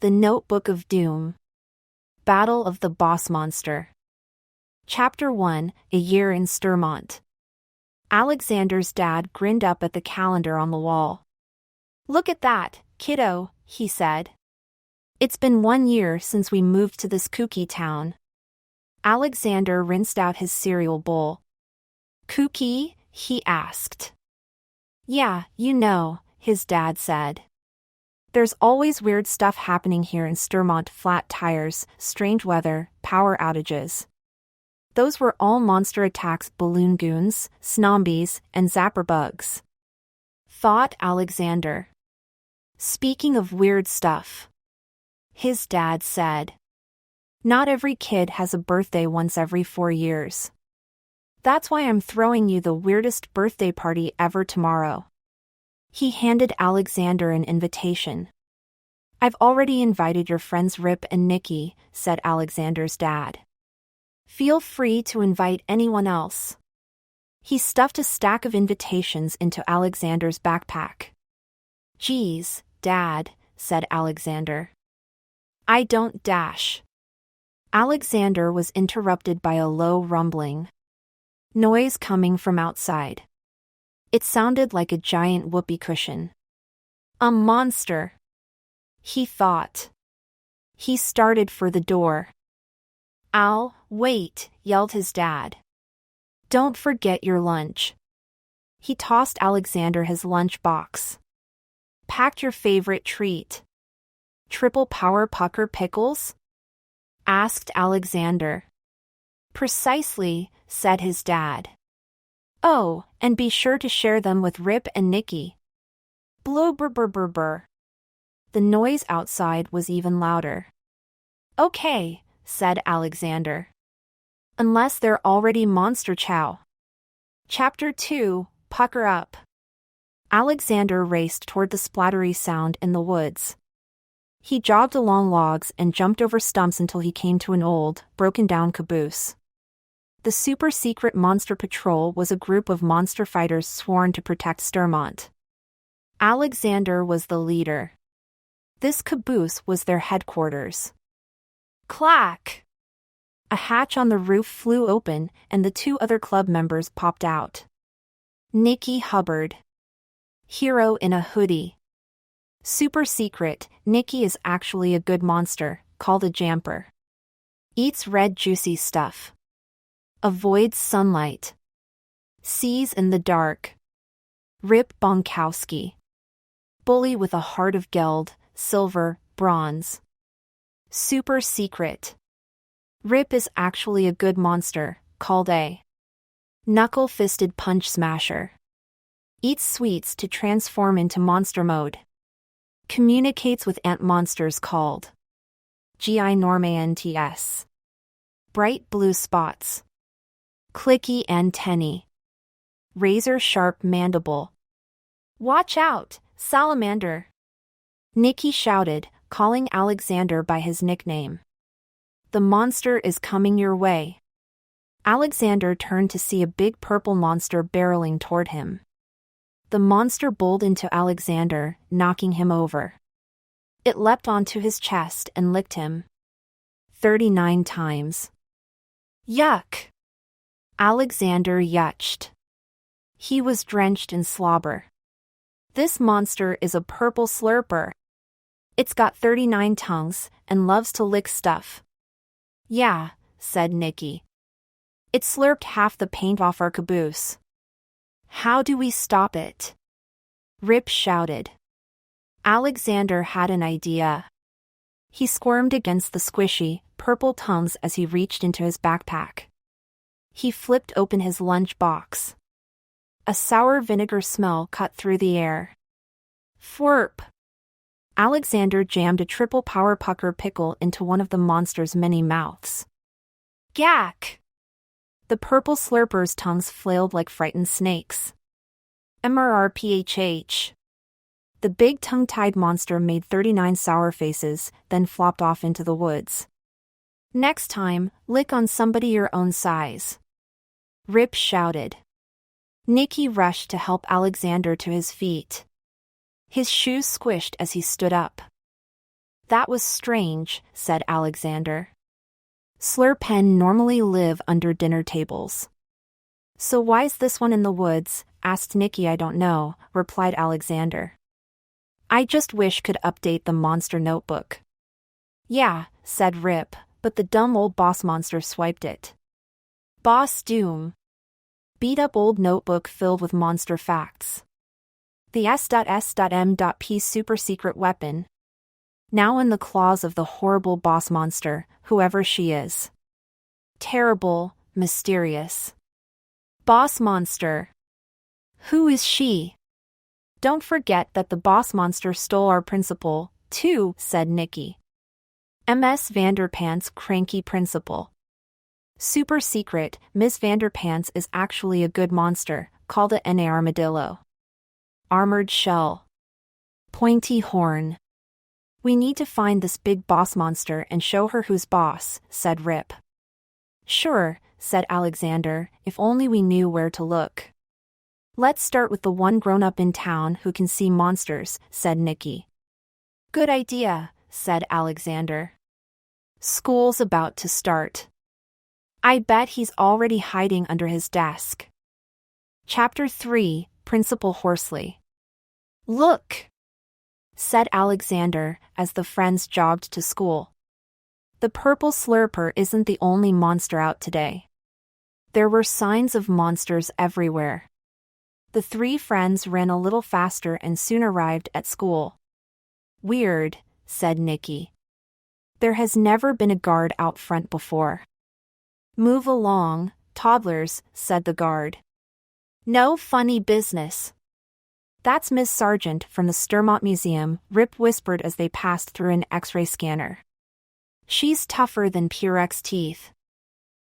The Notebook of Doom. Battle of the Boss Monster. Chapter 1, A Year in Stormont. Alexander's dad grinned up at the calendar on the wall. "Look at that, kiddo," he said. "It's been 1 year since we moved to this kooky town." Alexander rinsed out his cereal bowl. "Kooky?" he asked. "Yeah, you know," his dad said. "There's always weird stuff happening here in Stormont: flat tires, strange weather, power outages." Those were all monster attacks: balloon goons, snombies, and zapper bugs, thought Alexander. "Speaking of weird stuff," his dad said, "not every kid has a birthday once every 4 years. That's why I'm throwing you the weirdest birthday party ever tomorrow." He handed Alexander an invitation. "I've already invited your friends Rip and Nikki," said Alexander's dad. "Feel free to invite anyone else." He stuffed a stack of invitations into Alexander's backpack. "Geez, Dad," said Alexander. "I don't dash." Alexander was interrupted by a low rumbling noise coming from outside. It sounded like a giant whoopee cushion. "A monster," he thought. He started for the door. "Al, wait," yelled his dad. "Don't forget your lunch." He tossed Alexander his lunch box. "Packed your favorite treat?" "Triple power pucker pickles?" asked Alexander. "Precisely," said his dad. "Oh, and be sure to share them with Rip and Nikki." Blubber. The noise outside was even louder. "Okay," said Alexander. "Unless they're already monster chow." Chapter 2, Pucker Up. Alexander raced toward the splattery sound in the woods. He jogged along logs and jumped over stumps until he came to an old, broken-down caboose. The super-secret Monster Patrol was a group of monster fighters sworn to protect Stormont. Alexander was the leader. This caboose was their headquarters. Clack! A hatch on the roof flew open, and the 2 other club members popped out. Nikki Hubbard. Hero in a hoodie. Super secret, Nikki is actually a good monster, called a jamper. Eats red juicy stuff. Avoids sunlight. Sees in the dark. Rip Bonkowski. Bully with a heart of geld, silver, bronze. Super secret. Rip is actually a good monster, called a knuckle-fisted punch smasher. Eats sweets to transform into monster mode. Communicates with ant monsters called Ginormantes. Bright blue spots. Clicky antennae. Razor-sharp mandible. "Watch out, salamander!" Nikki shouted, calling Alexander by his nickname. "The monster is coming your way." Alexander turned to see a big purple monster barreling toward him. The monster bowled into Alexander, knocking him over. It leapt onto his chest and licked him 39 times. Yuck! Alexander yutched. He was drenched in slobber. "This monster is a purple slurper. It's got 39 tongues and loves to lick stuff." "Yeah," said Nikki. "It slurped half the paint off our caboose." "How do we stop it?" Rip shouted. Alexander had an idea. He squirmed against the squishy, purple tongues as he reached into his backpack. He flipped open his lunch box. A sour vinegar smell cut through the air. Flurp! Alexander jammed a triple power pucker pickle into one of the monster's many mouths. Gack! The purple slurper's tongues flailed like frightened snakes. MRRPHH. The big tongue-tied monster made 39 sour faces, then flopped off into the woods. "Next time, lick on somebody your own size," Rip shouted. Nikki rushed to help Alexander to his feet. His shoes squished as he stood up. That was strange, said Alexander. Slurpen normally live under dinner tables. So why's this one in the woods? Asked Nicky. I don't know, replied Alexander. I just wish could update the monster notebook. Yeah, said Rip, but the dumb old boss monster swiped it. Boss Doom. Beat up old notebook filled with monster facts. The S.S.M.P super secret weapon. Now in the claws of the horrible boss monster, whoever she is. Terrible, mysterious. Boss monster. Who is she? Don't forget that the boss monster stole our principal, too, said Nicky. Ms. Vanderpants' cranky principal. Super secret, Miss Vanderpants is actually a good monster, called it an armadillo. Armored shell. Pointy horn. We need to find this big boss monster and show her who's boss, said Rip. Sure, said Alexander, if only we knew where to look. Let's start with the one grown-up in town who can see monsters, said Nicky. Good idea, said Alexander. School's about to start. I bet he's already hiding under his desk. Chapter 3, Principal Horsley. Look, said Alexander as the friends jogged to school. The purple slurper isn't the only monster out today. There were signs of monsters everywhere. The three friends ran a little faster and soon arrived at school. Weird, said Nicky. There has never been a guard out front before. Move along, toddlers, said the guard. No funny business. That's Miss Sargent from the Sturmont Museum, Rip whispered as they passed through an X-ray scanner. She's tougher than Purex teeth.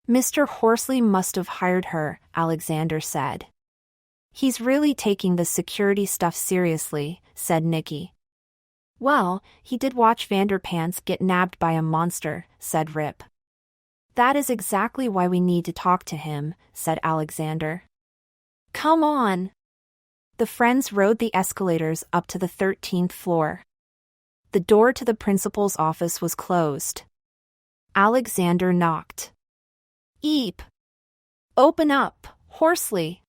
Mr. Horsley must have hired her, Alexander said. He's really taking the security stuff seriously, said Nicky. Well, he did watch Vanderpants get nabbed by a monster, said Rip. That is exactly why we need to talk to him, said Alexander. Come on. The friends rode the escalators up to the 13th floor. The door to the principal's office was closed. Alexander knocked. Eep! Open up, Horsley!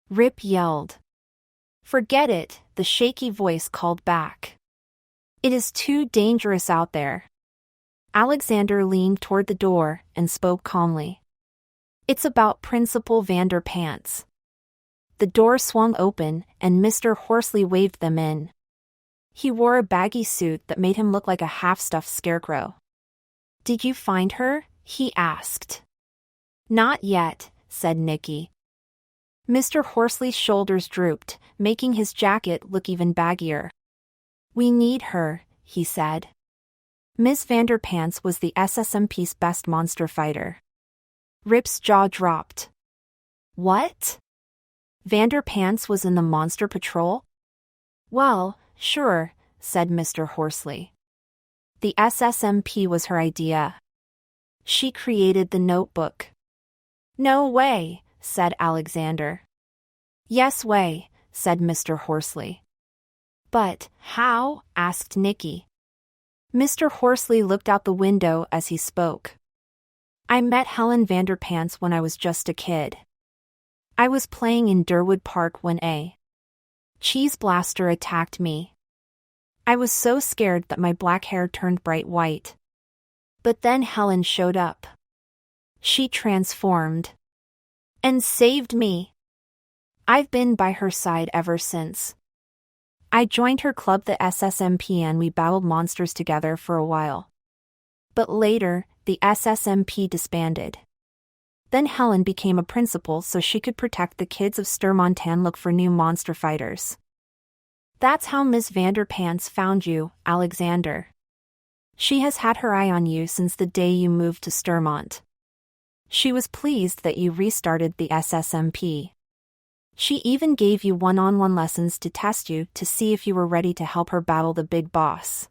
Rip yelled. Forget it, the shaky voice called back. It is too dangerous out there. Alexander leaned toward the door and spoke calmly. It's about Principal Vanderpants. The door swung open and Mr. Horsley waved them in. He wore a baggy suit that made him look like a half-stuffed scarecrow. Did you find her? He asked. Not yet, said Nicky. Mr. Horsley's shoulders drooped, making his jacket look even baggier. We need her, he said. Miss Vanderpants was the SSMP's best monster fighter. Rip's jaw dropped. What? Vanderpants was in the Monster Patrol? Well, sure, said Mr. Horsley. The SSMP was her idea. She created the notebook. No way, said Alexander. Yes way, said Mr. Horsley. But how? Asked Nicky. Mr. Horsley looked out the window as he spoke. I met Helen Vanderpants when I was just a kid. I was playing in Durwood Park when a cheese blaster attacked me. I was so scared that my black hair turned bright white. But then Helen showed up. She transformed. And saved me. I've been by her side ever since. I joined her club, the SSMP, and we battled monsters together for a while. But later, the SSMP disbanded. Then Helen became a principal so she could protect the kids of Sturmont and look for new monster fighters. That's how Miss Vanderpants found you, Alexander. She has had her eye on you since the day you moved to Sturmont. She was pleased that you restarted the SSMP. She even gave you one-on-one lessons to test you to see if you were ready to help her battle the big boss.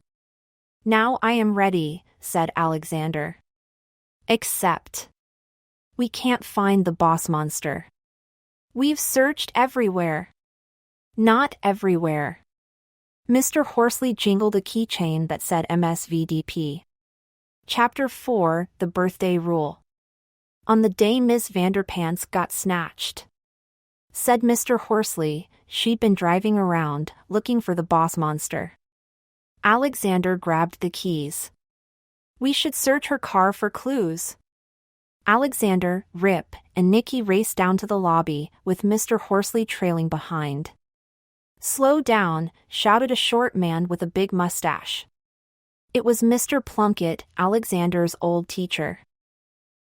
Now I am ready, said Alexander. Except we can't find the boss monster. We've searched everywhere. Not everywhere. Mr. Horsley jingled a keychain that said MSVDP. Chapter 4, The Birthday Rule. On the day Miss Vanderpants got snatched, said Mr. Horsley, she'd been driving around, looking for the boss monster. Alexander grabbed the keys. We should search her car for clues. Alexander, Rip, and Nicky raced down to the lobby, with Mr. Horsley trailing behind. Slow down, shouted a short man with a big mustache. It was Mr. Plunkett, Alexander's old teacher.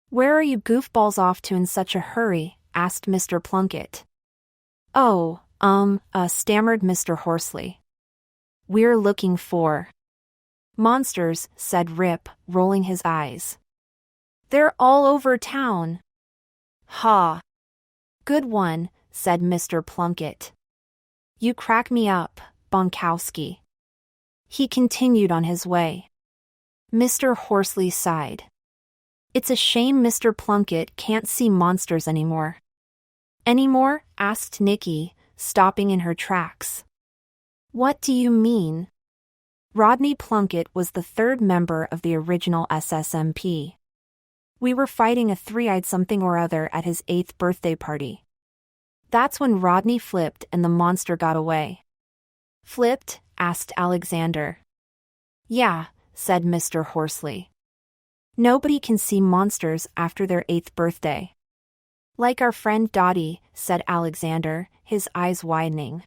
Where are you goofballs off to in such a hurry? Asked Mr. Plunkett. Oh, stammered Mr. Horsley. We're looking for monsters, said Rip, rolling his eyes. They're all over town. Ha! Good one, said Mr. Plunkett. You crack me up, Bonkowski. He continued on his way. Mr. Horsley sighed. It's a shame Mr. Plunkett can't see monsters anymore. Anymore? Asked Nicky, stopping in her tracks. What do you mean? Rodney Plunkett was the third member of the original SSMP. We were fighting a three-eyed something or other at his 8th birthday party. That's when Rodney flipped and the monster got away. Flipped? Asked Alexander. Yeah, said Mr. Horsley. Nobody can see monsters after their 8th birthday. Like our friend Dottie, said Alexander, his eyes widening.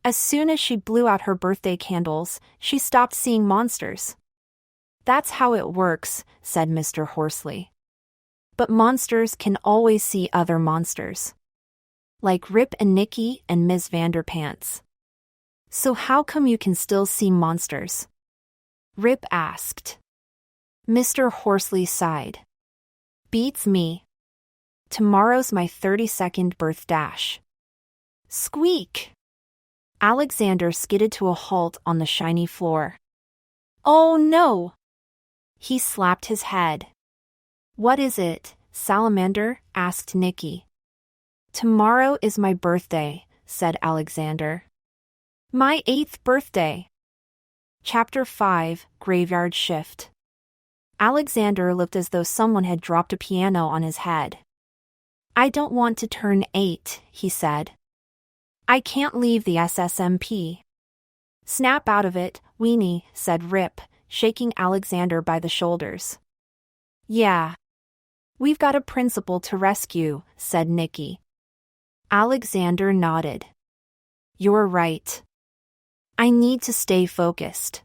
As soon as she blew out her birthday candles, she stopped seeing monsters. That's how it works, said Mr. Horsley. But monsters can always see other monsters. Like Rip and Nicky and Ms. Vanderpants. So how come you can still see monsters? Rip asked. Mr. Horsley sighed. Beats me. Tomorrow's my 32nd birth dash. Squeak! Alexander skidded to a halt on the shiny floor. Oh no! He slapped his head. What is it, Salamander? Asked Nicky. Tomorrow is my birthday, said Alexander. My 8th birthday. Chapter 5, Graveyard Shift. Alexander looked as though someone had dropped a piano on his head. I don't want to turn 8, he said. I can't leave the SSMP. Snap out of it, weenie, said Rip, shaking Alexander by the shoulders. Yeah. We've got a principal to rescue, said Nicky. Alexander nodded. You're right. I need to stay focused.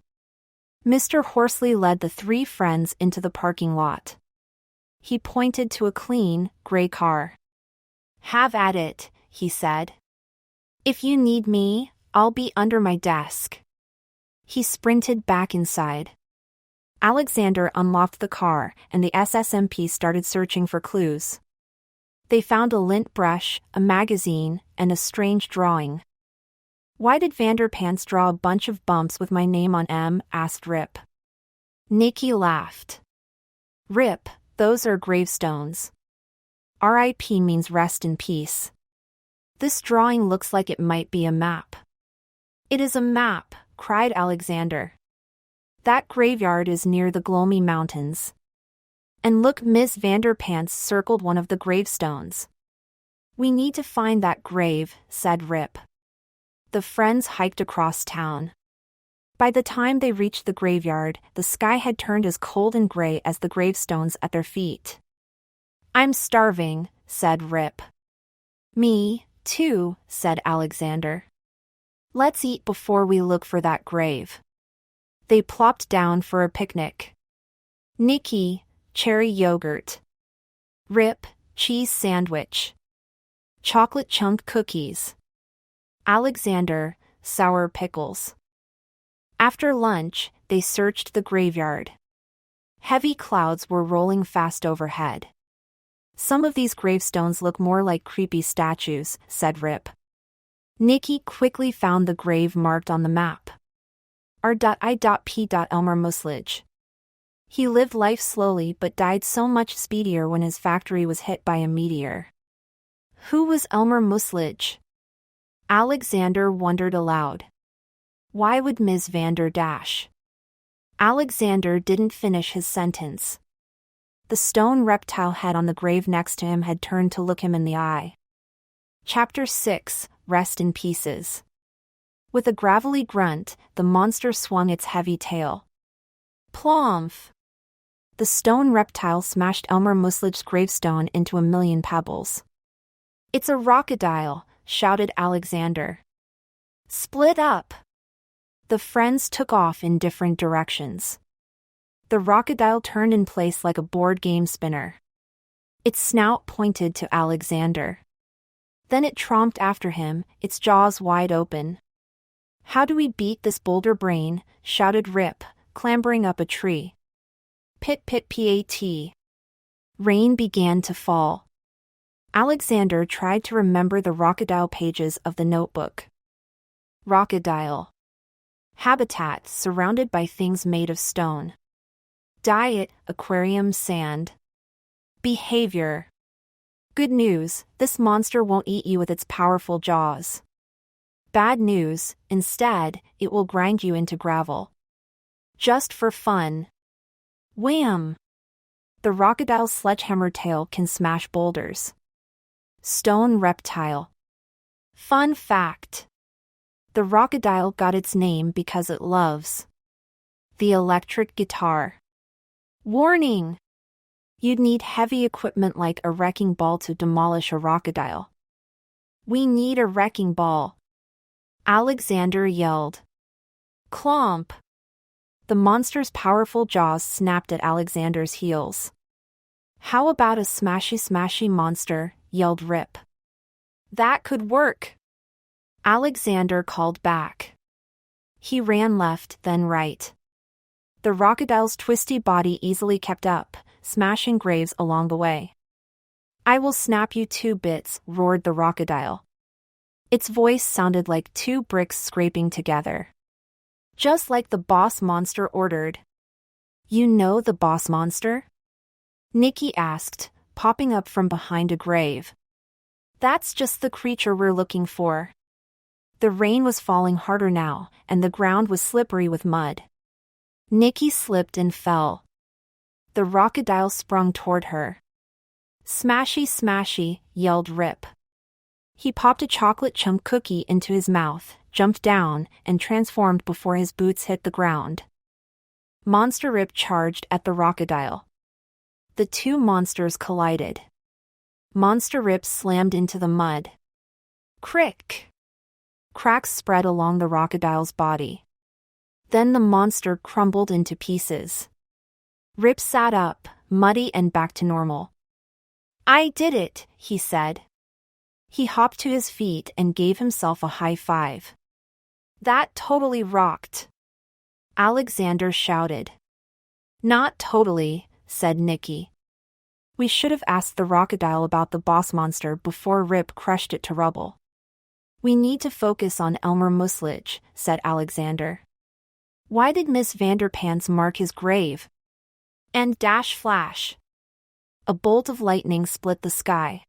Mr. Horsley led the three friends into the parking lot. He pointed to a clean, gray car. Have at it, he said. If you need me, I'll be under my desk. He sprinted back inside. Alexander unlocked the car, and the SSMP started searching for clues. They found a lint brush, a magazine, and a strange drawing. Why did Vanderpants draw a bunch of bumps with my name on M? Asked Rip. Nicky laughed. Rip, those are gravestones. R.I.P. means rest in peace. This drawing looks like it might be a map. It is a map, cried Alexander. That graveyard is near the Gloomy Mountains. And look, Miss Vanderpants circled one of the gravestones. We need to find that grave, said Rip. The friends hiked across town. By the time they reached the graveyard, the sky had turned as cold and gray as the gravestones at their feet. I'm starving, said Rip. Me, too, said Alexander. Let's eat before we look for that grave. They plopped down for a picnic. Nicky, cherry yogurt. Rip, cheese sandwich. Chocolate chunk cookies. Alexander, sour pickles. After lunch, they searched the graveyard. Heavy clouds were rolling fast overhead. Some of these gravestones look more like creepy statues, said Rip. Nicky quickly found the grave marked on the map. R.I.P. Elmer Muslage. He lived life slowly but died so much speedier when his factory was hit by a meteor. Who was Elmer Muslage? Alexander wondered aloud. Why would Ms. Vander dash? Alexander didn't finish his sentence. The stone reptile head on the grave next to him had turned to look him in the eye. Chapter 6, Rest in Pieces. With a gravelly grunt, the monster swung its heavy tail. Plomph! The stone reptile smashed Elmer Muslich's gravestone into a million pebbles. It's a crocodile, shouted Alexander. Split up! The friends took off in different directions. The crocodile turned in place like a board game spinner. Its snout pointed to Alexander. Then it tromped after him, its jaws wide open. How do we beat this boulder brain? Shouted Rip, clambering up a tree. Pit pit pat. Rain began to fall. Alexander tried to remember the crocodile pages of the notebook. Crocodile. Habitat surrounded by things made of stone. Diet, aquarium, sand. Behavior. Good news, this monster won't eat you with its powerful jaws. Bad news, instead, it will grind you into gravel. Just for fun. Wham! The crocodile's sledgehammer tail can smash boulders. Stone reptile. Fun fact. The crocodile got its name because it loves the electric guitar. Warning! You'd need heavy equipment like a wrecking ball to demolish a crocodile. We need a wrecking ball. Alexander yelled. Clomp! The monster's powerful jaws snapped at Alexander's heels. How about a smashy monster? Yelled Rip. That could work. Alexander called back. He ran left, then right. The crocodile's twisty body easily kept up, smashing graves along the way. I will snap you 2 bits, roared the crocodile. Its voice sounded like 2 bricks scraping together. Just like the boss monster ordered. You know the boss monster? Nikki asked, popping up from behind a grave. That's just the creature we're looking for. The rain was falling harder now, and the ground was slippery with mud. Nikki slipped and fell. The crocodile sprung toward her. Smashy, yelled Rip. He popped a chocolate chunk cookie into his mouth, jumped down, and transformed before his boots hit the ground. Monster Rip charged at the crocodile. The 2 monsters collided. Monster Rip slammed into the mud. Crick! Cracks spread along the crocodile's body. Then the monster crumbled into pieces. Rip sat up, muddy and back to normal. I did it, he said. He hopped to his feet and gave himself a high five. That totally rocked. Alexander shouted. Not totally, said Nikki. We should have asked the crocodile about the boss monster before Rip crushed it to rubble. We need to focus on Elmer Muslich, said Alexander. Why did Miss Vanderpants mark his grave? And dash flash. A bolt of lightning split the sky.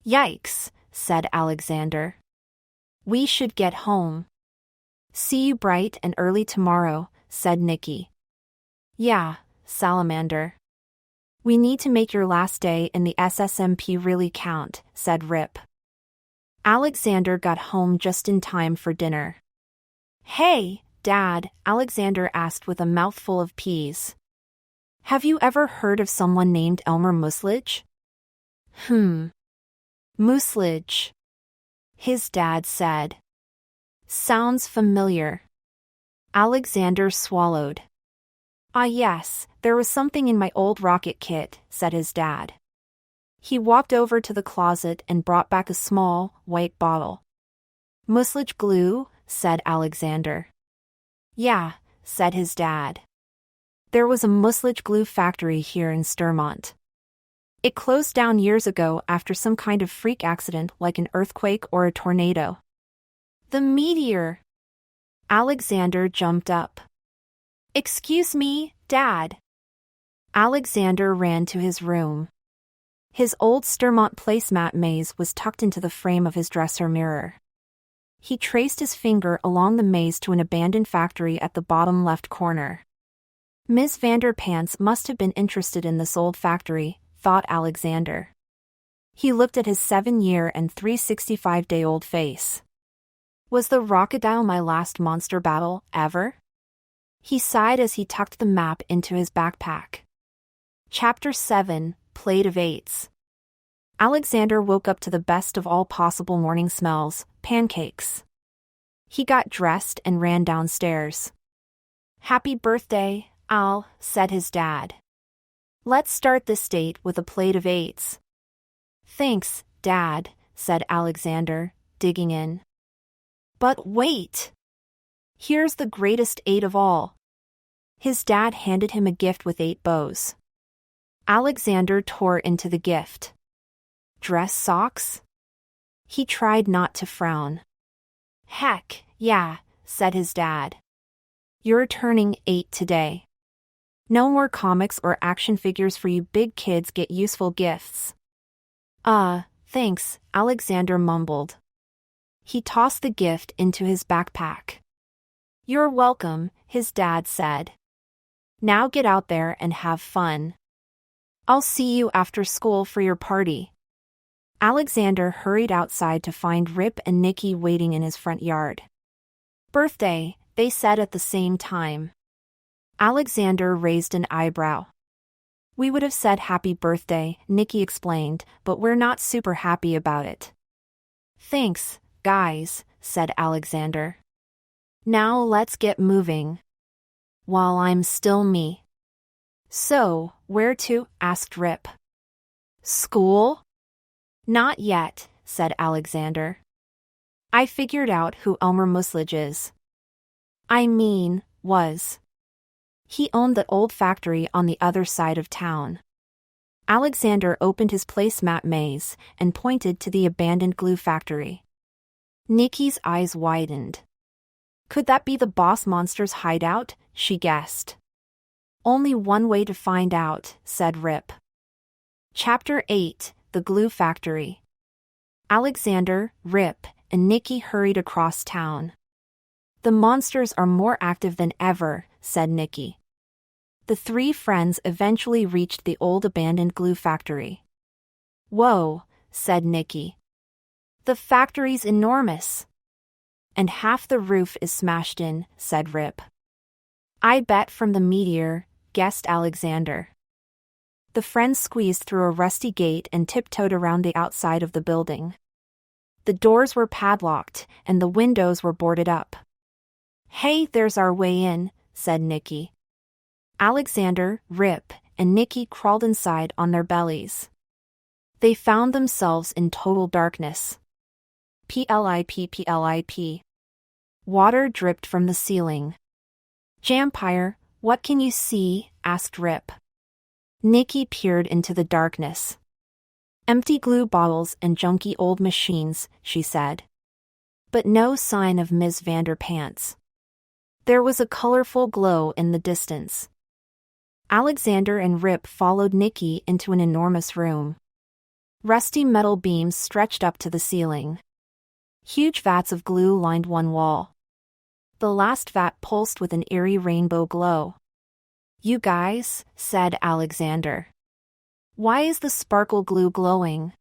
Yikes, said Alexander. We should get home. See you bright and early tomorrow, said Nikki. Yeah, salamander. We need to make your last day in the SSMP really count, said Rip. Alexander got home just in time for dinner. Hey, Dad, Alexander asked with a mouthful of peas. Have you ever heard of someone named Elmer Muslich? Muslich. His dad said. Sounds familiar. Alexander swallowed. Ah yes, there was something in my old rocket kit, said his dad. He walked over to the closet and brought back a small, white bottle. Muslich glue, said Alexander. Yeah, said his dad. There was a Muslich glue factory here in Sturmont. It closed down years ago after some kind of freak accident like an earthquake or a tornado. The meteor! Alexander jumped up. Excuse me, Dad. Alexander ran to his room. His old Sturmont placemat maze was tucked into the frame of his dresser mirror. He traced his finger along the maze to an abandoned factory at the bottom left corner. Ms. Vanderpants must have been interested in this old factory, thought Alexander. He looked at his 7-year and 365-day-old face. Was the crocodile my last monster battle, ever? He sighed as he tucked the map into his backpack. Chapter 7, Plate of Eights. Alexander woke up to the best of all possible morning smells, pancakes. He got dressed and ran downstairs. "Happy birthday, Al," said his dad. "Let's start this date with a plate of eights." "Thanks, Dad," said Alexander, digging in. "But wait! Here's the greatest 8 of all." His dad handed him a gift with 8 bows. Alexander tore into the gift. Dress socks? He tried not to frown. "Heck, yeah," said his dad. "You're turning 8 today. No more comics or action figures for you big kids, get useful gifts." Thanks," Alexander mumbled. He tossed the gift into his backpack. "You're welcome," his dad said. "Now get out there and have fun. I'll see you after school for your party." Alexander hurried outside to find Rip and Nikki waiting in his front yard. "Birthday," they said at the same time. Alexander raised an eyebrow. "We would have said happy birthday," Nikki explained, "but we're not super happy about it." "Thanks, guys," said Alexander. "Now let's get moving. While I'm still me." "So, where to?" asked Rip. "School?" "Not yet," said Alexander. "I figured out who Elmer Muslage is. Was. He owned the old factory on the other side of town." Alexander opened his placemat maze and pointed to the abandoned glue factory. Nikki's eyes widened. "Could that be the boss monster's hideout?" she guessed. "Only one way to find out," said Rip. Chapter 8, The Glue Factory. Alexander, Rip, and Nikki hurried across town. "The monsters are more active than ever," said Nikki. The 3 friends eventually reached the old abandoned glue factory. "Whoa," said Nikki. "The factory's enormous. And half the roof is smashed in," said Rip. "I bet from the meteor," guessed Alexander. The friends squeezed through a rusty gate and tiptoed around the outside of the building. The doors were padlocked, and the windows were boarded up. "Hey, there's our way in," said Nikki. Alexander, Rip, and Nikki crawled inside on their bellies. They found themselves in total darkness. Plip. Water dripped from the ceiling. "Jampire, what can you see?" asked Rip. Nikki peered into the darkness. "Empty glue bottles and junky old machines," she said. But no sign of Ms. Vanderpants. There was a colorful glow in the distance. Alexander and Rip followed Nikki into an enormous room. Rusty metal beams stretched up to the ceiling. Huge vats of glue lined one wall. The last vat pulsed with an eerie rainbow glow. "You guys," said Alexander. "Why is the sparkle glue glowing?"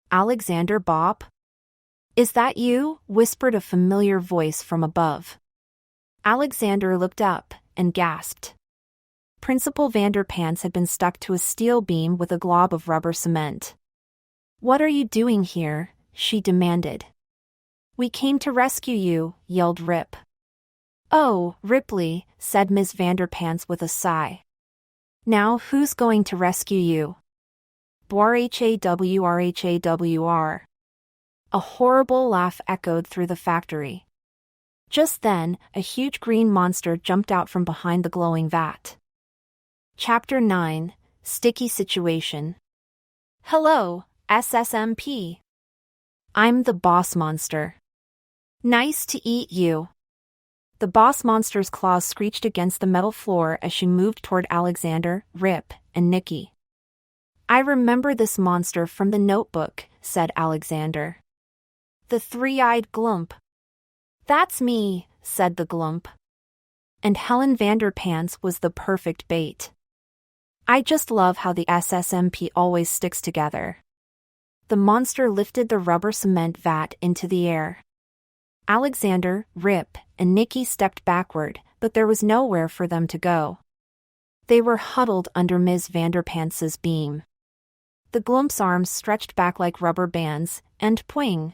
"Alexander Bob?" "Is that you?" whispered a familiar voice from above. Alexander looked up and gasped. Principal Vanderpants had been stuck to a steel beam with a glob of rubber cement. "What are you doing here?" she demanded. "We came to rescue you," yelled Rip. "Oh, Ripley," said Ms. Vanderpants with a sigh. "Now who's going to rescue you?" "Bwrhawr." A horrible laugh echoed through the factory. Just then, a huge green monster jumped out from behind the glowing vat. Chapter 9, Sticky Situation. "Hello, SSMP. I'm the boss monster. Nice to eat you." The boss monster's claws screeched against the metal floor as she moved toward Alexander, Rip, and Nikki. "I remember this monster from the notebook," said Alexander. "The three-eyed glump. That's me, said the Glump. And Helen Vanderpants was the perfect bait. I just love how the SSMP always sticks together. The monster lifted the rubber cement vat into the air. Alexander, Rip, and Nicky stepped backward, but there was nowhere for them to go. They were huddled under Ms. Vanderpants's beam. The Glump's arms stretched back like rubber bands, and pwing!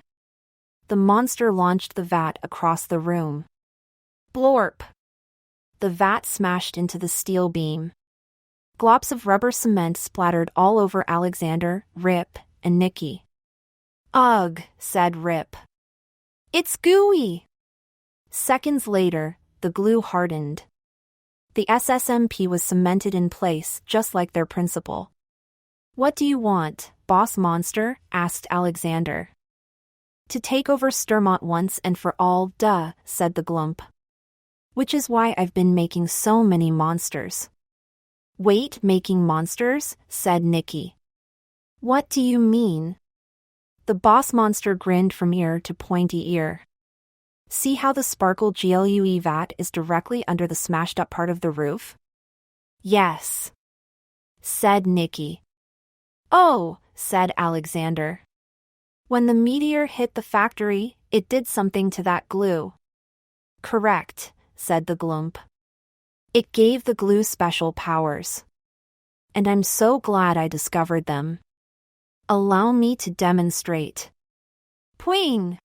The monster launched the vat across the room. Blorp! The vat smashed into the steel beam. Glops of rubber cement splattered all over Alexander, Rip, and Nicky. Ugh, said Rip. It's gooey! Seconds later, the glue hardened. The SSMP was cemented in place just like their principal. What do you want, boss monster? Asked Alexander. To take over Sturmont once and for all, duh, said the Glump. Which is why I've been making so many monsters. Wait, making monsters? Said Nicky. What do you mean? The boss monster grinned from ear to pointy ear. See how the sparkle GLUE vat is directly under the smashed up part of the roof? Yes, said Nicky. Oh, said Alexander. When the meteor hit the factory, it did something to that glue. Correct, said the Glump. It gave the glue special powers. And I'm so glad I discovered them. Allow me to demonstrate. Pwing!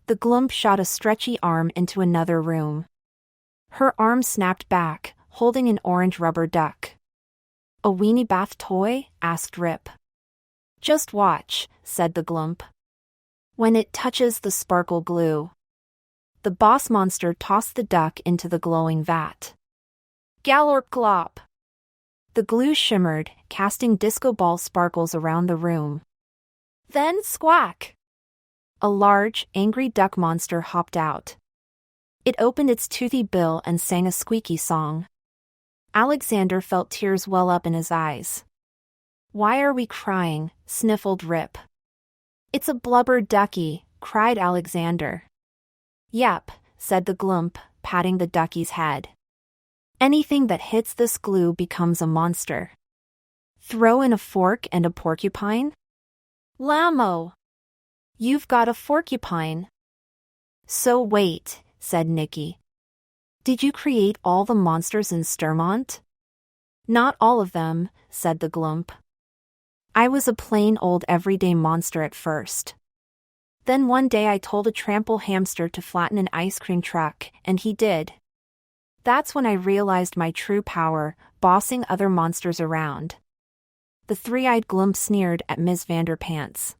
The Glump shot a stretchy arm into another room. Her arm snapped back, holding an orange rubber duck. A weenie bath toy? Asked Rip. Just watch, said the Glump. When it touches the sparkle glue. The boss monster tossed the duck into the glowing vat. Gallorp glop! The glue shimmered, casting disco ball sparkles around the room. Then squawk! A large, angry duck monster hopped out. It opened its toothy bill and sang a squeaky song. Alexander felt tears well up in his eyes. Why are we crying? Sniffled Rip. It's a blubber ducky, cried Alexander. Yep, said the Glump, patting the ducky's head. Anything that hits this glue becomes a monster. Throw in a fork and a porcupine? Lammo! You've got a porcupine. So wait, said Nicky. Did you create all the monsters in Sturmont? Not all of them, said the Glump. I was a plain old everyday monster at first. Then one day I told a trample hamster to flatten an ice cream truck, and he did. That's when I realized my true power, bossing other monsters around. The three-eyed Glump sneered at Ms. Vanderpants.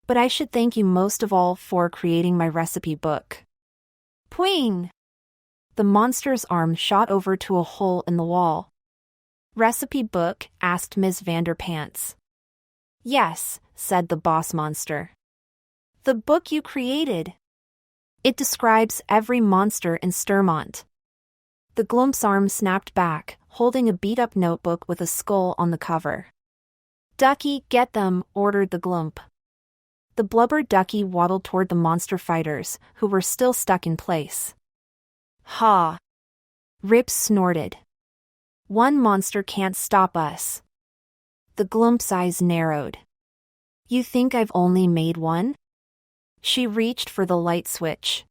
But I should thank you most of all for creating my recipe book. Pwing! The monster's arm shot over to a hole in the wall. Recipe book? Asked Ms. Vanderpants. Yes, said the boss monster. The book you created. It describes every monster in Sturmont. The Glump's arm snapped back, holding a beat-up notebook with a skull on the cover. Ducky, get them, ordered the Glump. The blubber ducky waddled toward the monster fighters, who were still stuck in place. Ha! Rip snorted. One monster can't stop us. The Glump's eyes narrowed. You think I've only made one? She reached for the light switch.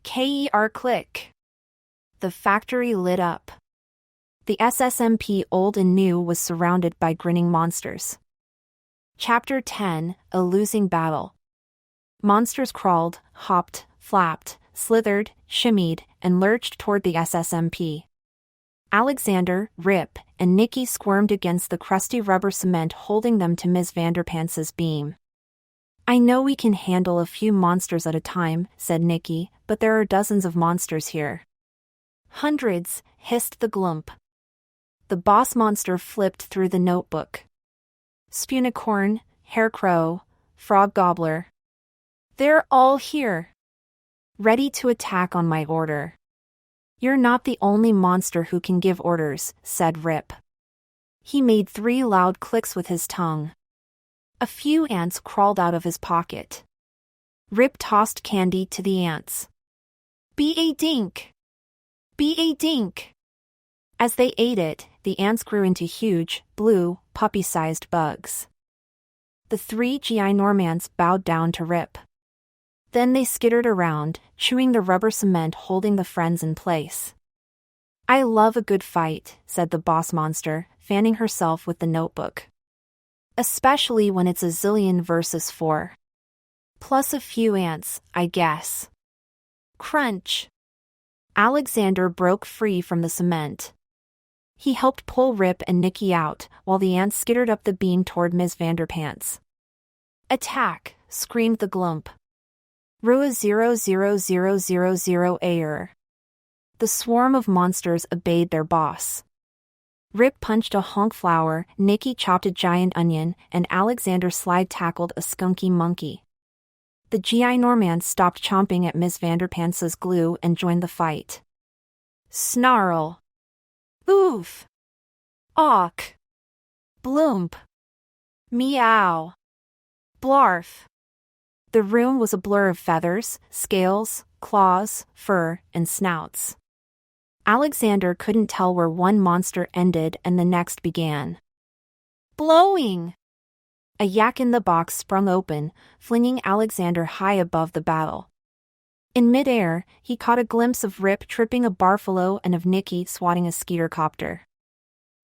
K-E-R click. The factory lit up. The SSMP old and new was surrounded by grinning monsters. Chapter 10, A Losing Battle. Monsters crawled, hopped, flapped, slithered, shimmied, and lurched toward the SSMP. Alexander, Rip, and Nicky squirmed against the crusty rubber cement holding them to Ms. Vanderpants's beam. I know we can handle a few monsters at a time, said Nicky, but there are dozens of monsters here. Hundreds, hissed the Glump. The boss monster flipped through the notebook. Spunicorn, Haircrow, Frog Gobbler. They're all here. Ready to attack on my order. You're not the only monster who can give orders, said Rip. He made 3 loud clicks with his tongue. A few ants crawled out of his pocket. Rip tossed candy to the ants. Be-a-dink! Be-a-dink! As they ate it, the ants grew into huge, blue, puppy-sized bugs. The three ginormants bowed down to Rip. Then they skittered around, chewing the rubber cement holding the friends in place. I love a good fight, said the boss monster, fanning herself with the notebook. Especially when it's a zillion versus 4. Plus a few ants, I guess. Crunch! Alexander broke free from the cement. He helped pull Rip and Nicky out, while the ants skittered up the beam toward Ms. Vanderpants. Attack! Screamed the Glump. Rua 00000 error. The swarm of monsters obeyed their boss. Rip punched a honk flower, Nicky chopped a giant onion, and Alexander slide-tackled a skunky monkey. The ginormants stopped chomping at Ms. Vanderpants' glue and joined the fight. Snarl! Oof! Awk! Bloomp! Meow! Blarf! The room was a blur of feathers, scales, claws, fur, and snouts. Alexander couldn't tell where one monster ended and the next began. Blowing! A yak in the box sprung open, flinging Alexander high above the battle. In midair, he caught a glimpse of Rip tripping a barfalo and of Nicky swatting a skeetercopter.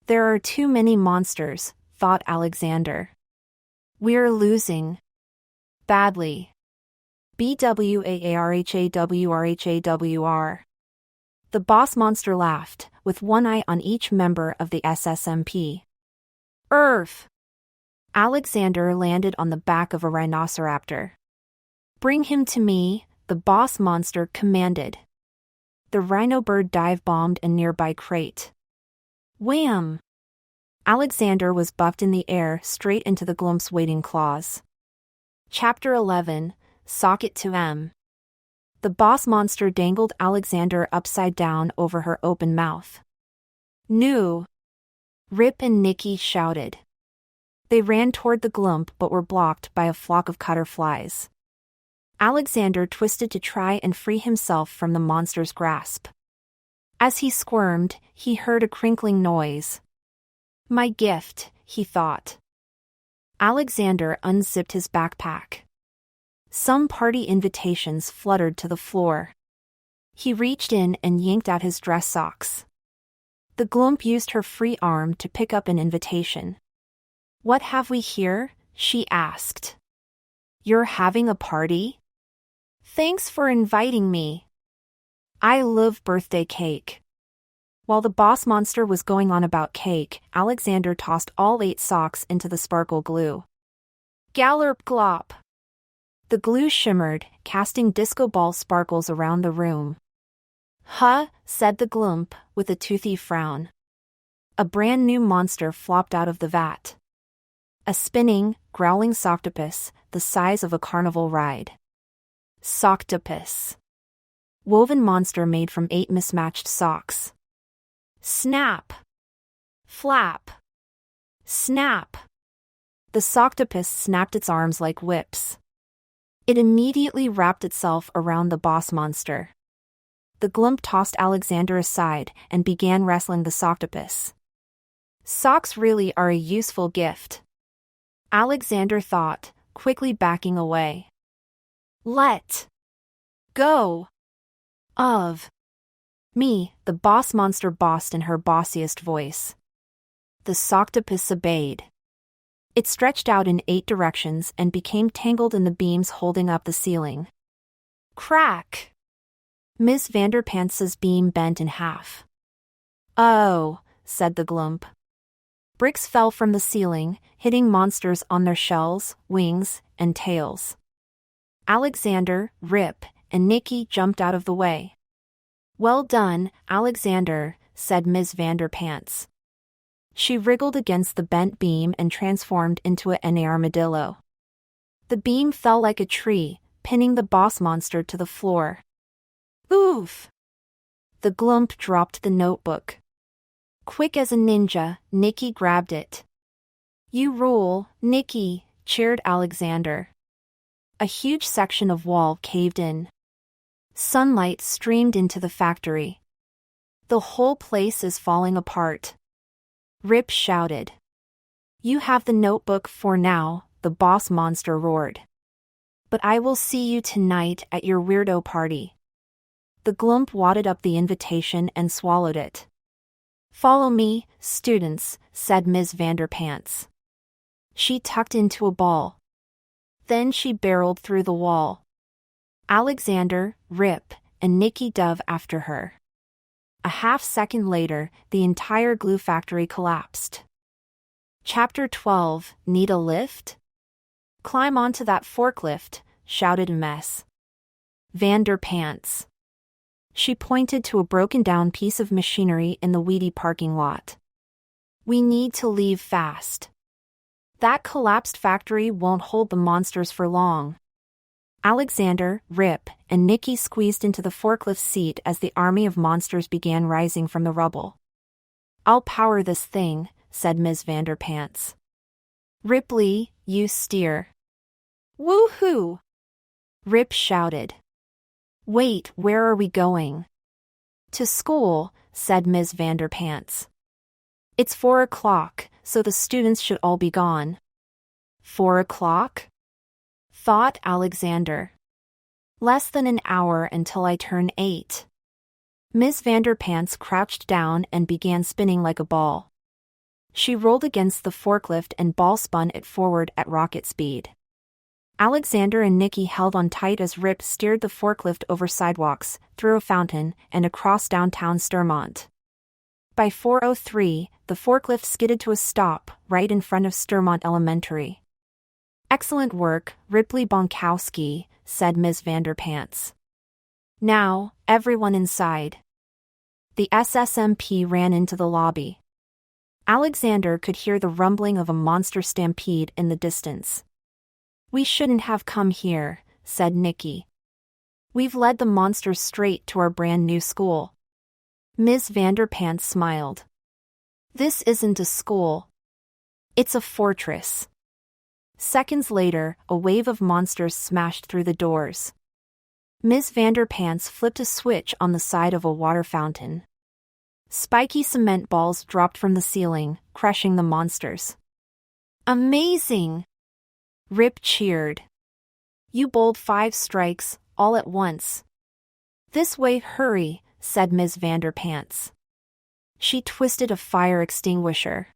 There are too many monsters, thought Alexander. We're losing. Badly. BWAARHAWRHAWR. The boss monster laughed, with one eye on each member of the SSMP. Earth! Alexander landed on the back of a rhinoceraptor. Bring him to me, the boss monster commanded. The rhino bird dive-bombed a nearby crate. Wham! Alexander was buffed in the air straight into the Glump's waiting claws. Chapter 11, Socket to M. The boss monster dangled Alexander upside down over her open mouth. No! Rip and Nicky shouted. They ran toward the Glump but were blocked by a flock of cutterflies. Alexander twisted to try and free himself from the monster's grasp. As he squirmed, he heard a crinkling noise. My gift, he thought. Alexander unzipped his backpack. Some party invitations fluttered to the floor. He reached in and yanked out his dress socks. The Glump used her free arm to pick up an invitation. What have we here? She asked. You're having a party? Thanks for inviting me. I love birthday cake. While the boss monster was going on about cake, Alexander tossed all 8 socks into the sparkle glue. Gallop glop! The glue shimmered, casting disco ball sparkles around the room. Huh, said the Glump, with a toothy frown. A brand new monster flopped out of the vat. A spinning, growling soctopus, the size of a carnival ride. Soctopus. Woven monster made from 8 mismatched socks. Snap! Flap! Snap! The soctopus snapped its arms like whips. It immediately wrapped itself around the boss monster. The Glump tossed Alexander aside and began wrestling the soctopus. Socks really are a useful gift. Alexander thought, quickly backing away. Let go of me, the boss monster bossed in her bossiest voice. The soctopus obeyed. It stretched out in 8 directions and became tangled in the beams holding up the ceiling. Crack! Miss Vanderpants' beam bent in half. Oh, said the Glump. Bricks fell from the ceiling, hitting monsters on their shells, wings, and tails. Alexander, Rip, and Nicky jumped out of the way. Well done, Alexander, said Ms. Vanderpants. She wriggled against the bent beam and transformed into an armadillo. The beam fell like a tree, pinning the boss monster to the floor. Oof! The Glump dropped the notebook. Quick as a ninja, Nicky grabbed it. You rule, Nicky, cheered Alexander. A huge section of wall caved in. Sunlight streamed into the factory. The whole place is falling apart. Rip shouted. You have the notebook for now, the boss monster roared. But I will see you tonight at your weirdo party. The Glump wadded up the invitation and swallowed it. Follow me, students, said Ms. Vanderpants. She tucked into a ball. Then she barreled through the wall. Alexander, Rip, and Nicky dove after her. A half-second later, the entire glue factory collapsed. Chapter 12, Need a lift? Climb onto that forklift, shouted Ms. Vanderpants. She pointed to a broken-down piece of machinery in the weedy parking lot. We need to leave fast. That collapsed factory won't hold the monsters for long. Alexander, Rip, and Nicky squeezed into the forklift seat as the army of monsters began rising from the rubble. I'll power this thing, said Ms. Vanderpants. Ripley, you steer. Woo-hoo! Rip shouted. Wait, where are we going? To school, said Ms. Vanderpants. It's 4 o'clock, so the students should all be gone. 4 o'clock? Thought Alexander. Less than an hour until I turn 8. Ms. Vanderpants crouched down and began spinning like a ball. She rolled against the forklift and ball spun it forward at rocket speed. Alexander and Nicky held on tight as Rip steered the forklift over sidewalks, through a fountain, and across downtown Sturmont. By 4:03, the forklift skidded to a stop, right in front of Sturmont Elementary. Excellent work, Ripley Bonkowski, said Ms. Vanderpants. Now, everyone inside. The SSMP ran into the lobby. Alexander could hear the rumbling of a monster stampede in the distance. We shouldn't have come here, said Nicky. We've led the monsters straight to our brand new school. Ms. Vanderpants smiled. This isn't a school. It's a fortress. Seconds later, a wave of monsters smashed through the doors. Ms. Vanderpants flipped a switch on the side of a water fountain. Spiky cement balls dropped from the ceiling, crushing the monsters. Amazing! Rip cheered. You bowled 5 strikes, all at once. This way, hurry, said Ms. Vanderpants. She twisted a fire extinguisher.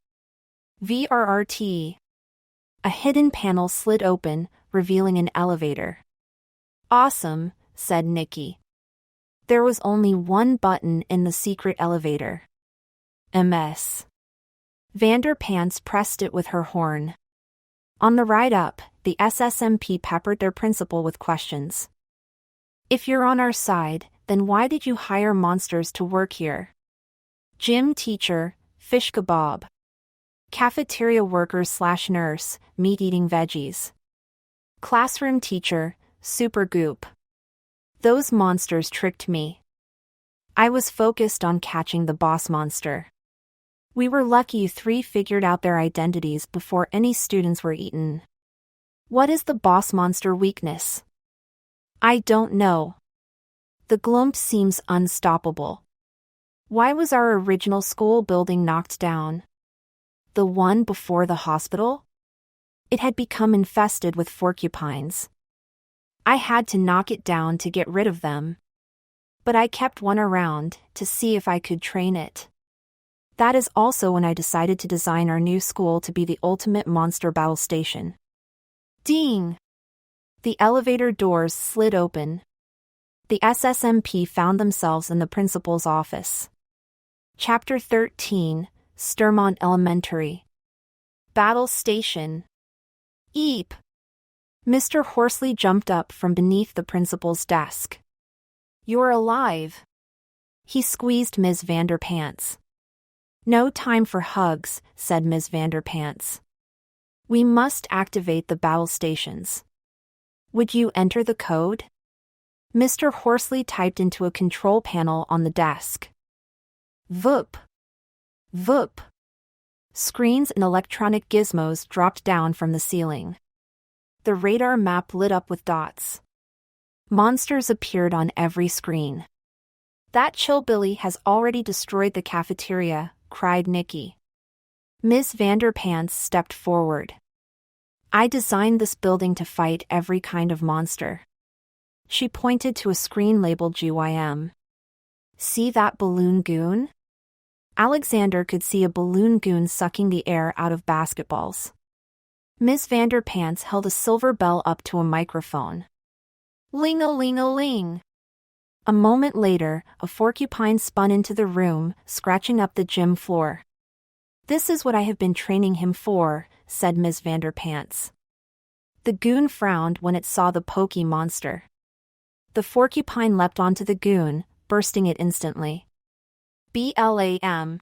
VRRT. A hidden panel slid open, revealing an elevator. Awesome, said Nicky. There was only one button in the secret elevator. Ms. Vanderpants pressed it with her horn. On the ride up, the SSMP peppered their principal with questions. If you're on our side, then why did you hire monsters to work here? Gym teacher, fish kebab. Cafeteria worker/nurse, meat-eating veggies. Classroom teacher, super goop. Those monsters tricked me. I was focused on catching the boss monster. We were lucky you 3 figured out their identities before any students were eaten. What is the boss monster weakness? I don't know. The Glump seems unstoppable. Why was our original school building knocked down? The one before the hospital? It had become infested with porcupines. I had to knock it down to get rid of them. But I kept one around to see if I could train it. That is also when I decided to design our new school to be the ultimate monster battle station. Ding! The elevator doors slid open. The SSMP found themselves in the principal's office. Chapter 13, Sturmont Elementary. Battle Station. Eep! Mr. Horsley jumped up from beneath the principal's desk. You're alive. He squeezed Ms. Vanderpants. No time for hugs, said Ms. Vanderpants. We must activate the battle stations. Would you enter the code? Mr. Horsley typed into a control panel on the desk. Voop. Voop. Screens and electronic gizmos dropped down from the ceiling. The radar map lit up with dots. Monsters appeared on every screen. That chillbilly has already destroyed the cafeteria, cried Nikki. Ms. Vanderpants stepped forward. I designed this building to fight every kind of monster. She pointed to a screen labeled GYM. See that balloon goon? Alexander could see a balloon goon sucking the air out of basketballs. Ms. Vanderpants held a silver bell up to a microphone. Ling-a-ling-a-ling. A moment later, a porcupine spun into the room, scratching up the gym floor. This is what I have been training him for, said Ms. Vanderpants. The goon frowned when it saw the pokey monster. The porcupine leapt onto the goon, bursting it instantly. BLAM.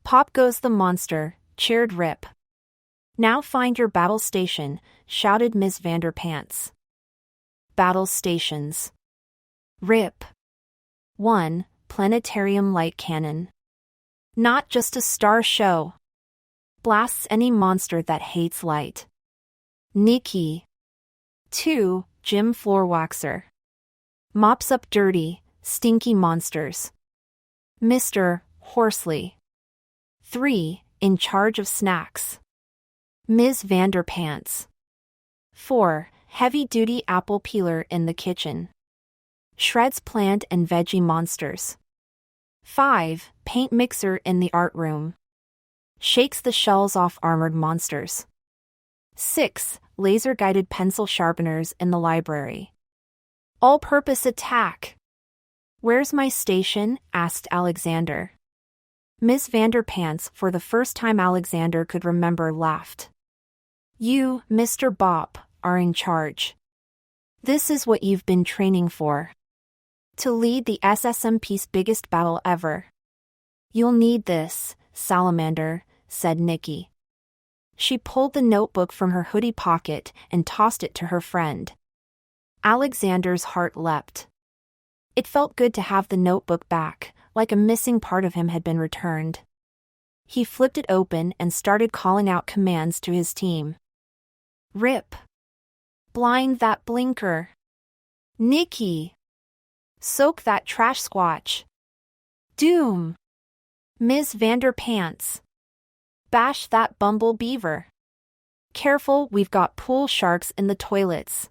Pop goes the monster, cheered Rip. Now find your battle station, shouted Ms. Vanderpants. Battle stations. Rip. 1. Planetarium light cannon. Not just a star show. Blasts any monster that hates light. Nikki. 2. Gym floor waxer. Mops up dirty, stinky monsters. Mr. Horsley. 3. In charge of snacks. Ms. Vanderpants. 4. Heavy-duty apple peeler in the kitchen. Shreds plant and veggie monsters. 5. Paint mixer in the art room. Shakes the shells off armored monsters. 6. Laser-guided pencil sharpeners in the library. All-purpose attack. Where's my station? Asked Alexander. Ms. Vanderpants, for the first time Alexander could remember, laughed. You, Mr. Bop, are in charge. This is what you've been training for. To lead the SSMP's biggest battle ever. You'll need this, Salamander, said Nikki. She pulled the notebook from her hoodie pocket and tossed it to her friend. Alexander's heart leapt. It felt good to have the notebook back, like a missing part of him had been returned. He flipped it open and started calling out commands to his team. Rip. Blind that blinker. Nikki. Soak that trash squatch. Doom. Ms. Vanderpants. Bash that bumble beaver. Careful, we've got pool sharks in the toilets.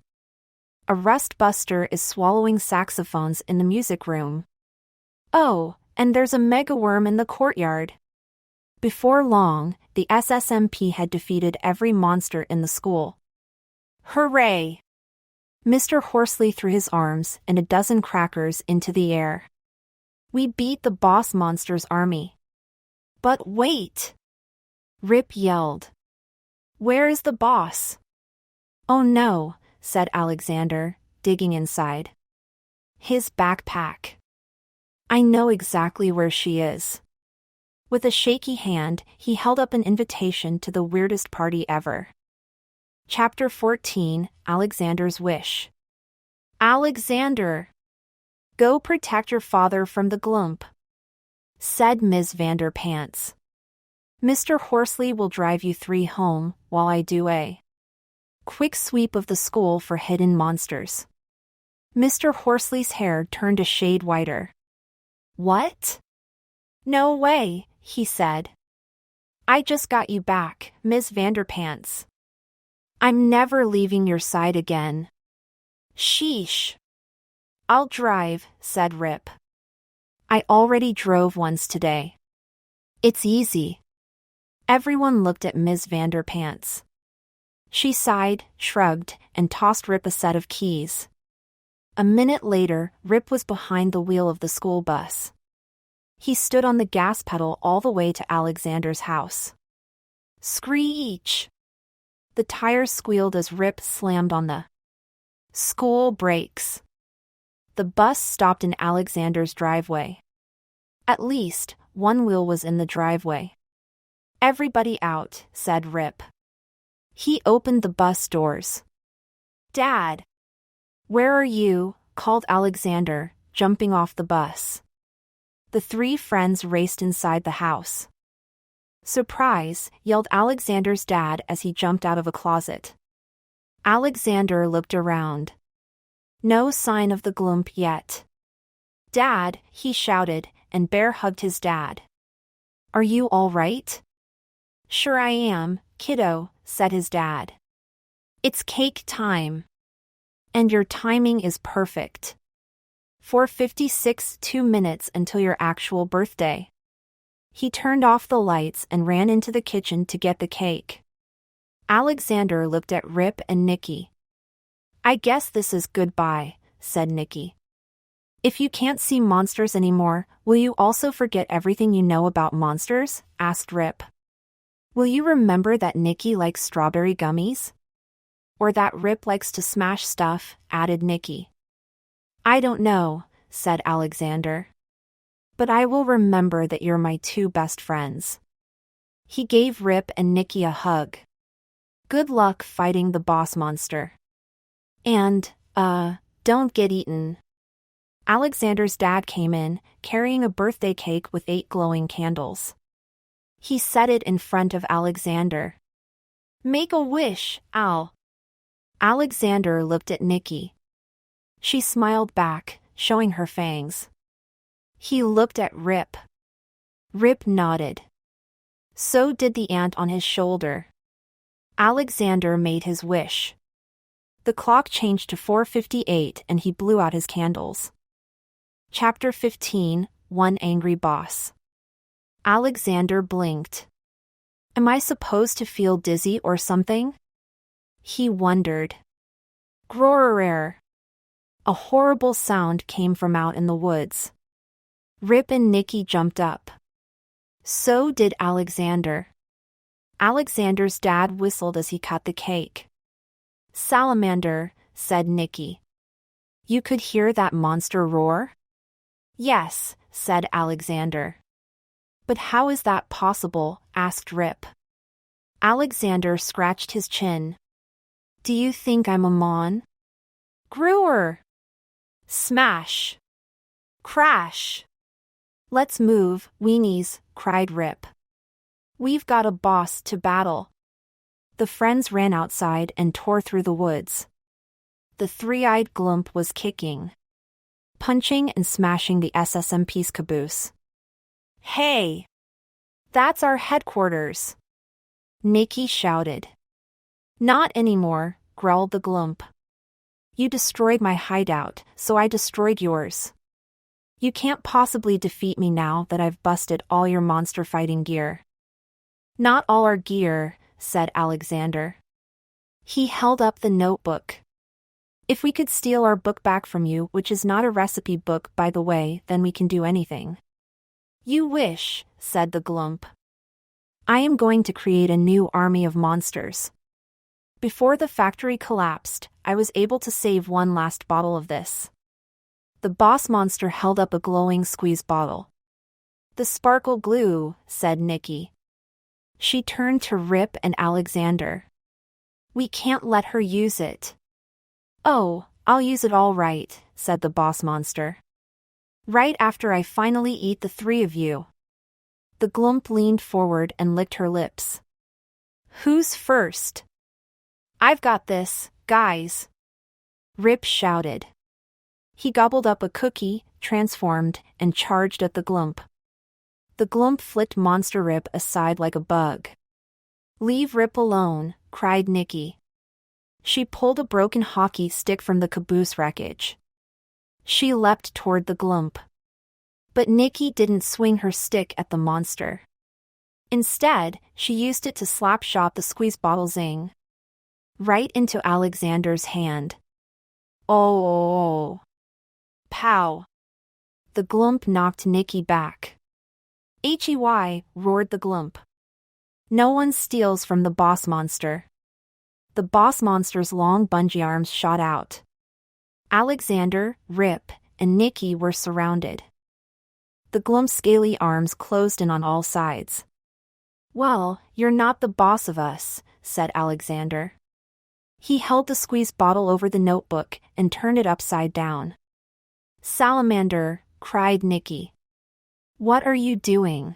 A rust buster is swallowing saxophones in the music room. Oh, and there's a megaworm in the courtyard. Before long, the SSMP had defeated every monster in the school. Hooray! Mr. Horsley threw his arms and a dozen crackers into the air. We beat the boss monster's army. But wait! Rip yelled. Where is the boss? Oh no, said Alexander, digging inside. His backpack. I know exactly where she is. With a shaky hand, he held up an invitation to the weirdest party ever. Chapter 14, Alexander's Wish. Alexander! Go protect your father from the glump, said Ms. Vanderpants. Mr. Horsley will drive you 3 home, while I do a quick sweep of the school for hidden monsters. Mr. Horsley's hair turned a shade whiter. What? No way, he said. I just got you back, Ms. Vanderpants. I'm never leaving your side again. Sheesh. I'll drive, said Rip. I already drove once today. It's easy. Everyone looked at Ms. Vanderpants. She sighed, shrugged, and tossed Rip a set of keys. A minute later, Rip was behind the wheel of the school bus. He stood on the gas pedal all the way to Alexander's house. Screech! The tires squealed as Rip slammed on the school brakes. The bus stopped in Alexander's driveway. At least, one wheel was in the driveway. Everybody out, said Rip. He opened the bus doors. Dad! Where are you? Called Alexander, jumping off the bus. The 3 friends raced inside the house. Surprise! Yelled Alexander's dad as he jumped out of a closet. Alexander looked around. No sign of the glump yet. Dad, he shouted, and Bear hugged his dad. Are you all right? Sure I am, kiddo, said his dad. It's cake time. And your timing is perfect. 4:56, 2 minutes until your actual birthday. He turned off the lights and ran into the kitchen to get the cake. Alexander looked at Rip and Nicky. I guess this is goodbye, said Nicky. If you can't see monsters anymore, will you also forget everything you know about monsters? Asked Rip. Will you remember that Nicky likes strawberry gummies? Or that Rip likes to smash stuff, added Nicky. I don't know, said Alexander. But I will remember that you're my two best friends. He gave Rip and Nicky a hug. Good luck fighting the boss monster. And, don't get eaten. Alexander's dad came in, carrying a birthday cake with 8 glowing candles. He set it in front of Alexander. Make a wish, Al. Alexander looked at Nicky. She smiled back, showing her fangs. He looked at Rip. Rip nodded. So did the ant on his shoulder. Alexander made his wish. The clock changed to 4:58 and he blew out his candles. Chapter 15, One Angry Boss. Alexander blinked. Am I supposed to feel dizzy or something? He wondered. Grrrr. A horrible sound came from out in the woods. Rip and Nicky jumped up. So did Alexander. Alexander's dad whistled as he cut the cake. Salamander, said Nicky. You could hear that monster roar? Yes, said Alexander. But how is that possible? Asked Rip. Alexander scratched his chin. Do you think I'm a mon? Grrrr. Smash. Crash. Let's move, weenies, cried Rip. We've got a boss to battle. The friends ran outside and tore through the woods. The three-eyed glump was kicking, punching and smashing the SSMP's caboose. Hey! That's our headquarters! Nicky shouted. Not anymore, growled the glump. You destroyed my hideout, so I destroyed yours. You can't possibly defeat me now that I've busted all your monster fighting gear. Not all our gear, said Alexander. He held up the notebook. If we could steal our book back from you, which is not a recipe book by the way, then we can do anything. You wish, said the glump. I am going to create a new army of monsters. Before the factory collapsed, I was able to save one last bottle of this. The boss monster held up a glowing squeeze bottle. The sparkle glue, said Nicky. She turned to Rip and Alexander. We can't let her use it. Oh, I'll use it all right, said the boss monster. Right after I finally eat the 3 of you. The glump leaned forward and licked her lips. Who's first? I've got this, guys. Rip shouted. He gobbled up a cookie, transformed, and charged at the glump. The glump flicked Monster Rip aside like a bug. Leave Rip alone, cried Nicky. She pulled a broken hockey stick from the caboose wreckage. She leapt toward the glump. But Nicky didn't swing her stick at the monster. Instead, she used it to slap-shot the squeeze bottle zing. Right into Alexander's hand. Oh! Pow! The glump knocked Nicky back. Hey! Roared the glump. No one steals from the boss monster. The boss monster's long bungee arms shot out. Alexander, Rip, and Nicky were surrounded. The glump's scaly arms closed in on all sides. Well, you're not the boss of us, said Alexander. He held the squeeze bottle over the notebook and turned it upside down. Salamander, cried Nicky. What are you doing?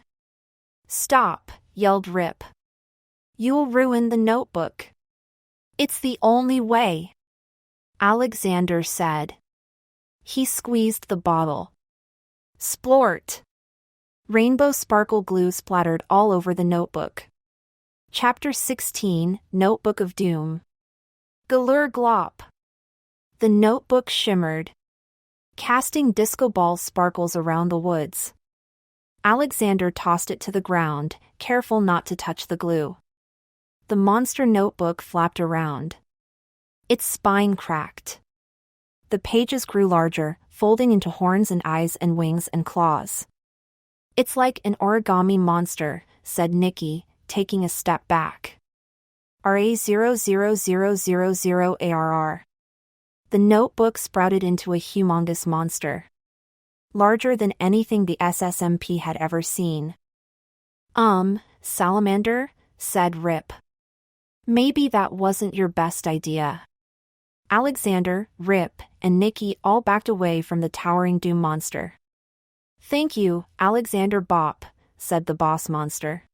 Stop, yelled Rip. You'll ruin the notebook. It's the only way. Alexander said. He squeezed the bottle. Splort! Rainbow sparkle glue splattered all over the notebook. Chapter 16, Notebook of Doom. Galur glop! The notebook shimmered, casting disco ball sparkles around the woods. Alexander tossed it to the ground, careful not to touch the glue. The monster notebook flapped around. Its spine cracked. The pages grew larger, folding into horns and eyes and wings and claws. It's like an origami monster, said Nikki, taking a step back. RA00000ARR. The notebook sprouted into a humongous monster. Larger than anything the SSMP had ever seen. Salamander, said Rip. Maybe that wasn't your best idea. Alexander, Rip, and Nikki all backed away from the towering doom monster. Thank you, Alexander Bop, said the boss monster.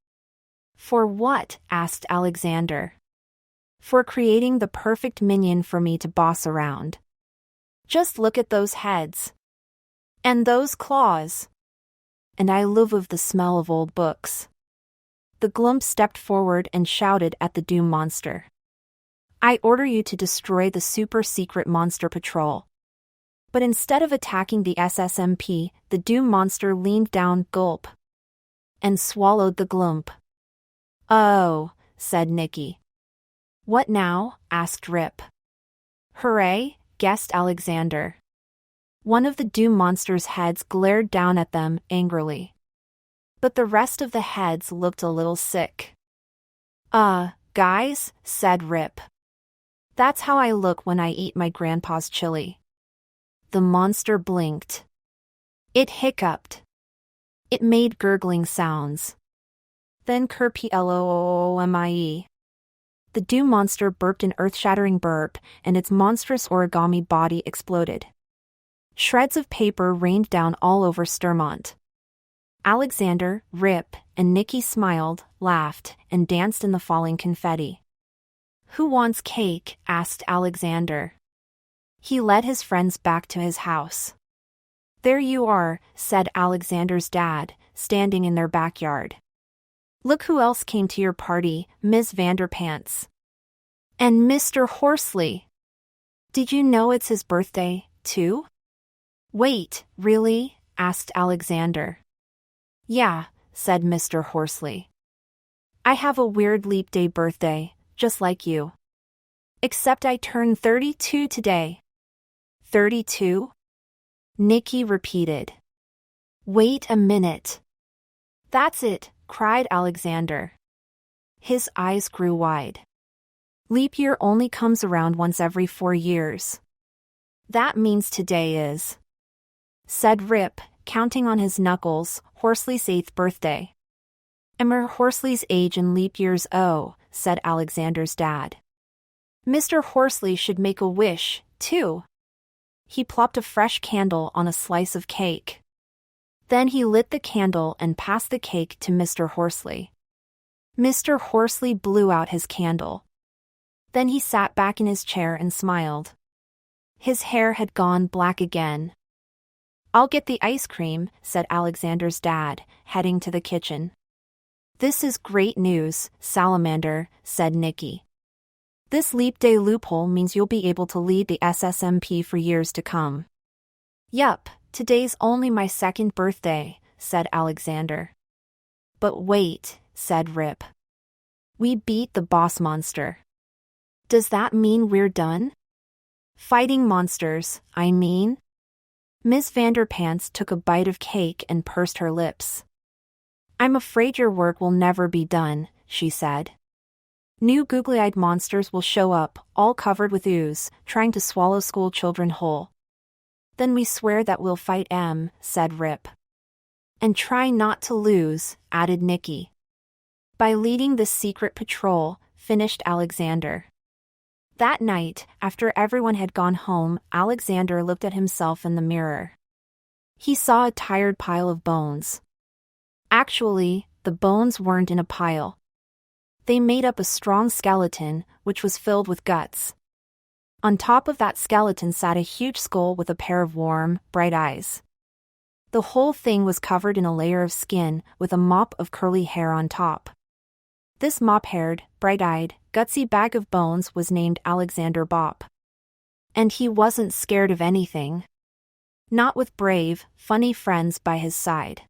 For what? Asked Alexander. For creating the perfect minion for me to boss around. Just look at those heads. And those claws. And I love of the smell of old books. The Glump stepped forward and shouted at the doom monster. I order you to destroy the super-secret monster patrol. But instead of attacking the SSMP, the doom monster leaned down, gulp, and swallowed the Glump. Oh, said Nikki. What now? Asked Rip. Hooray, guessed Alexander. One of the doom monster's heads glared down at them angrily. But the rest of the heads looked a little sick. Guys, said Rip. That's how I look when I eat my grandpa's chili. The monster blinked. It hiccuped. It made gurgling sounds. Then kerplomie. The doom monster burped an earth-shattering burp, and its monstrous origami body exploded. Shreds of paper rained down all over Sturmont. Alexander, Rip, and Nikki smiled, laughed, and danced in the falling confetti. Who wants cake? Asked Alexander. He led his friends back to his house. There you are, said Alexander's dad, standing in their backyard. Look who else came to your party, Ms. Vanderpants. And Mr. Horsley. Did you know it's his birthday, too? Wait, really? Asked Alexander. Yeah, said Mr. Horsley. I have a weird leap day birthday, just like you. Except I turned 32 today. 32? Nikki repeated. Wait a minute. That's it, cried Alexander. His eyes grew wide. Leap year only comes around once every 4 years. That means today is, said Rip, counting on his knuckles, Horsley's 8th birthday. Emmer Horsley's age in leap years, oh, said Alexander's dad. Mr. Horsley should make a wish, too. He plopped a fresh candle on a slice of cake. Then he lit the candle and passed the cake to Mr. Horsley. Mr. Horsley blew out his candle. Then he sat back in his chair and smiled. His hair had gone black again. I'll get the ice cream, said Alexander's dad, heading to the kitchen. This is great news, Salamander, said Nikki. This leap day loophole means you'll be able to lead the SSMP for years to come. Yup, today's only my 2nd birthday, said Alexander. But wait, said Rip. We beat the boss monster. Does that mean we're done? Fighting monsters, I mean. Ms. Vanderpants took a bite of cake and pursed her lips. I'm afraid your work will never be done, she said. New googly-eyed monsters will show up, all covered with ooze, trying to swallow school children whole. Then we swear that we'll fight M, said Rip. And try not to lose, added Nikki. By leading the secret patrol, finished Alexander. That night, after everyone had gone home, Alexander looked at himself in the mirror. He saw a tired pile of bones. Actually, the bones weren't in a pile. They made up a strong skeleton, which was filled with guts. On top of that skeleton sat a huge skull with a pair of warm, bright eyes. The whole thing was covered in a layer of skin with a mop of curly hair on top. This mop-haired, bright-eyed, gutsy bag of bones was named Alexander Bop. And he wasn't scared of anything. Not with brave, funny friends by his side.